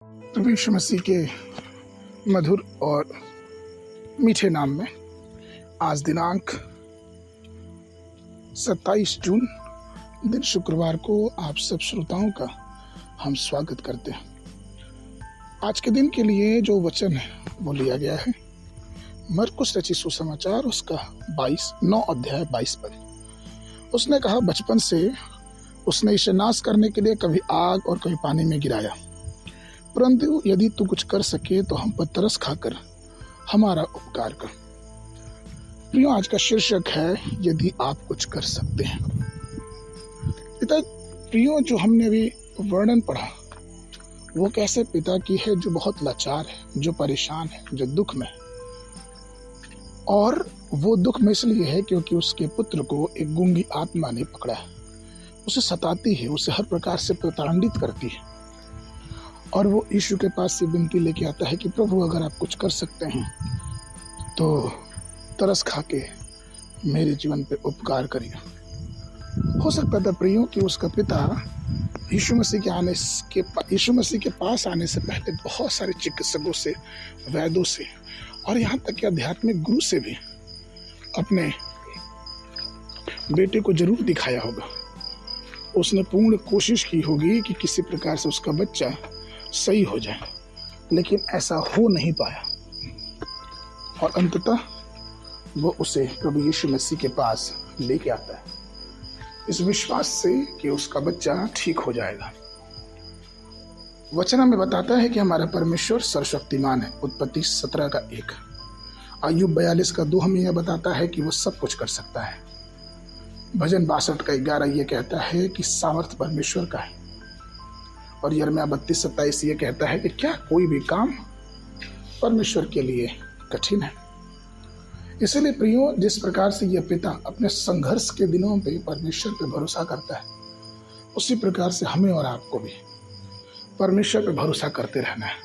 प्रभु यीशु मसीह के मधुर और मीठे नाम में आज दिनांक 27 जून दिन शुक्रवार को आप सब श्रोताओं का हम स्वागत करते हैं। आज के दिन के लिए जो वचन है वो लिया गया है मरकुस रचित सुसमाचार उसका 9 अध्याय 22 पद। उसने कहा, बचपन से उसने इसे नाश करने के लिए कभी आग और कभी पानी में गिराया, परंतु यदि तू कुछ कर सके तो हम पर तरस खाकर हमारा उपकार कर। प्रियो, आज का शीर्षक है यदि आप कुछ कर सकते हैं। पिता प्रियो, जो हमने अभी वर्णन पढ़ा वो कैसे पिता की है जो बहुत लाचार है, जो परेशान है, जो दुख में है। और वो दुख में इसलिए है क्योंकि उसके पुत्र को एक गूंगी आत्मा ने पकड़ा है, उसे सताती है, उसे हर प्रकार से प्रताड़ित करती है। और वो यीशु के पास से विनती लेके आता है कि प्रभु, अगर आप कुछ कर सकते हैं तो तरस खा के मेरे जीवन पे उपकार करिए। हो सकता था प्रियो कि उसका पिता यीशु मसीह के पास आने से पहले बहुत सारे चिकित्सकों से, वैद्यों से और यहाँ तक कि आध्यात्मिक गुरु से भी अपने बेटे को जरूर दिखाया होगा। उसने पूर्ण कोशिश की होगी कि किसी प्रकार से उसका बच्चा सही हो जाए, लेकिन ऐसा हो नहीं पाया। और अंततः वो उसे प्रभु यीशु मसीह के पास लेके आता है इस विश्वास से कि उसका बच्चा ठीक हो जाएगा। वचन हमें बताता है कि हमारा परमेश्वर सर्वशक्तिमान है। उत्पत्ति 17 का 1, अय्यूब 42 का 2 हमें यह बताता है कि वो सब कुछ कर सकता है। भजन 62 का 11 ये कहता है कि सामर्थ्य परमेश्वर का है। और यिर्मयाह 32:27 ये कहता है कि क्या कोई भी काम परमेश्वर के लिए कठिन है। इसलिए प्रियो, जिस प्रकार से यह पिता अपने संघर्ष के दिनों पे परमेश्वर पे भरोसा करता है, उसी प्रकार से हमें और आपको भी परमेश्वर पे भरोसा करते रहना है।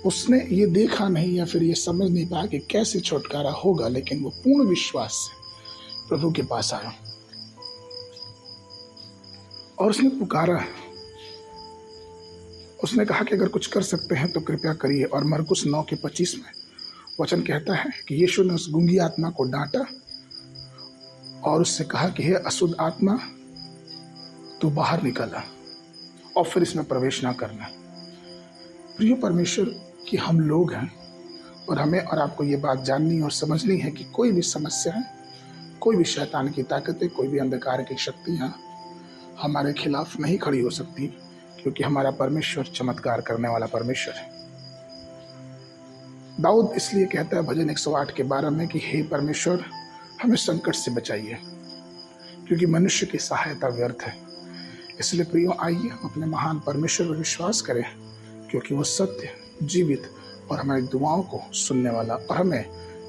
उसने ये देखा नहीं या फिर ये समझ नहीं पाया कि कैसे छुटकारा होगा, लेकिन वो पूर्ण विश्वास से प्रभु के पास आया और उसने पुकारा। उसने कहा कि अगर कुछ कर सकते हैं तो कृपया करिए। और मरकुस 9:25 में वचन कहता है कि यीशु ने उस गूंगी आत्मा को डांटा और उससे कहा कि हे अशुद्ध आत्मा, तू बाहर निकला और फिर इसमें प्रवेश ना करना। प्रिय परमेश्वर कि हम लोग हैं और हमें और आपको ये बात जाननी और समझनी है कि कोई भी समस्या है, कोई भी शैतान की ताकतें, कोई भी अंधकार की शक्तियाँ हमारे खिलाफ नहीं खड़ी हो सकती, क्योंकि हमारा परमेश्वर चमत्कार करने वाला परमेश्वर है। दाऊद इसलिए कहता है भजन 108 के 12 में कि हे परमेश्वर, हमें संकट से बचाइए, क्योंकि मनुष्य की सहायता व्यर्थ है। इसलिए प्रियो, आइए अपने महान परमेश्वर पर विश्वास करें, क्योंकि वो सत्य, जीवित और हमारी दुआओं को सुनने वाला और हमें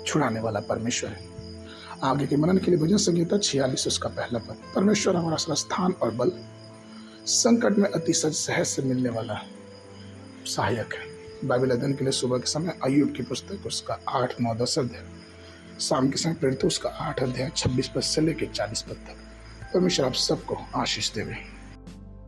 छुड़ाने वाला परमेश्वर है। आगे के मनन के लिए भजन संहिता 46 उसका 1 पद। परमेश्वर हमारा स्थान और बल, संकट में अति सहज से मिलने वाला सहायक है। बाइबल अध्ययन के लिए सुबह के समय अय्यूब की पुस्तक उसका 8, 9, 10 अध्याय, शाम के समय प्रेरित उसका 8 अध्याय 26 पद से लेकर 40 पद तक। परमेश्वर आप सबको आशीष देवे।